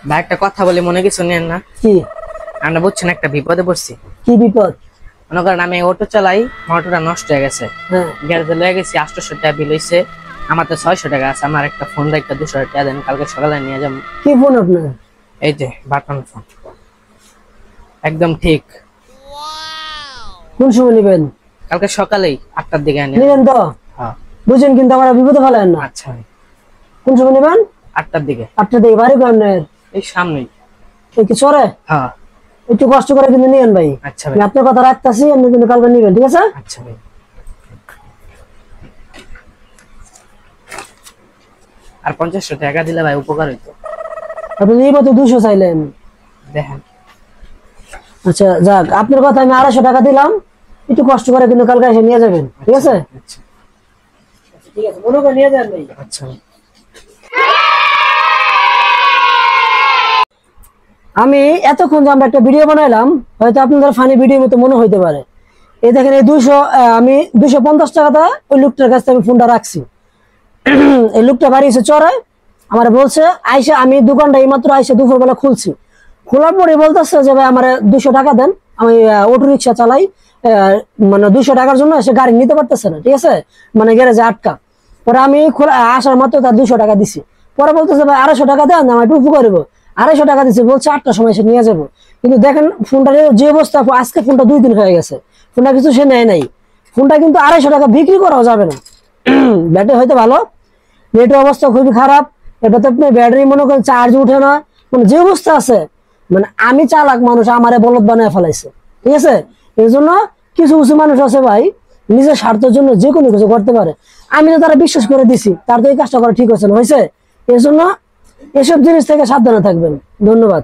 ভাই একটা কথা বলি, মনে কিছু নেন না। কি? আমরা বুঝছেন একটা বিপদে পড়ছি। কি বিপদ? মনে করেন আমি অটো চালাই, মোটরটা নষ্ট হয়ে গেছে, হ্যাঁ, গ্যারেজে লয়ে গেছি, 800 টাকা বিল হইছে। আমার তো 600 টাকা আছে, আমার একটা ফোন একটা 200 টাকা দেন, কালকে সকালে নিয়ে যাবো। কি ফোন আপনার? এই যে বাটন ফোন, একদম ঠিক। কোন সময় নেবেন? কালকে সকালেই 8টার দিকে আনি। নেবেন তো? হ্যাঁ। বুঝেন কিন্তু আমার বিপদে ফেলেন না। আচ্ছা ভাই, কোন সময় নেবেন? 8টার দিকে। আপনার দিকে বাড়ি আপনার এই সামনেই। কি চরে? হ্যাঁ। একটু কষ্ট করে কিন্তু নিয়েন ভাই। আচ্ছা ভাই। আমি আপনার কথা রাখতেছি, আপনি কিন্তু কালকে নেবেন, ঠিক আছে? আচ্ছা ভাই। আর 50 টাকা দিলে ভাই উপকার হইতো। আপনি নিয়ে তো 200 চাইলেন। দেখেন। আচ্ছা যাক, আপনার কথা আমি 250 টাকা দিলাম, একটু কষ্ট করে কিন্তু কালকে এসে নিয়ে যাবেন, ঠিক আছে? আচ্ছা ঠিক আছে, মনে করে নিয়ে যান ভাই। আচ্ছা। আমি এতক্ষণ যে আমরা একটা ভিডিও বানাইলাম, হয়তো আপনাদের ফানি ভিডিও মতো মনে হইতে পারে। এই দেখেন, এই 200 আমি 250 টাকাটা ওই লোকটার কাছে আমি ফোনটা রাখছি। এই লোকটা বাড়ি এসে চড়ায় আমার বলছে, আইসা আমি দোকানটা এইমাত্র আইসা দুপুরবেলা খুলছি, খোলার পরে বলতেছে যে ভাই আমার 200 টাকা দেন, আমি অটো রিক্সা চালাই, মানে 200 টাকার জন্য এসে গাড়ি নিতে পারতেছে না, ঠিক আছে, মানে গ্যারেজে আটকা। পরে আমি আসার মাত্র তার 200 টাকা দিছি। পরে বলতেছে ভাই 250 টাকা দেন, আমার একটু উপকার হইব। 250 টাকা দিচ্ছি, বলছে 8টার সময় এসে নিয়ে যাবো। কিন্তু দেখেন ফোনটা যে অবস্থা, আজকে ফোনটা 2 দিন হয়ে গেছে, ফোনটা কিছু সে নেয় নাই। ফোনটা কিন্তু 250 টাকা বিক্রি করাও যাবে না। ব্যাটারি হয়তো ভালো, নেটের অবস্থা খুবই খারাপ, এটাতে আপনি ব্যাটারি মনে করেন চার্জ উঠে না, মানে যে অবস্থা আছে, মানে আমি চালাক মানুষ আমারে বলদ বানায় ফেলাইছে, ঠিক আছে? এই জন্য কিছু কিছু মানুষ আছে ভাই, নিজের স্বার্থের জন্য যে কোনো কিছু করতে পারে। আমি তো তারা বিশ্বাস করে দিছি, তার তো এই কাজটা করা ঠিক হচ্ছে না, হয়েছে? এই জন্য এসব জিনিস থেকে সাবধানে থাকবেন। ধন্যবাদ।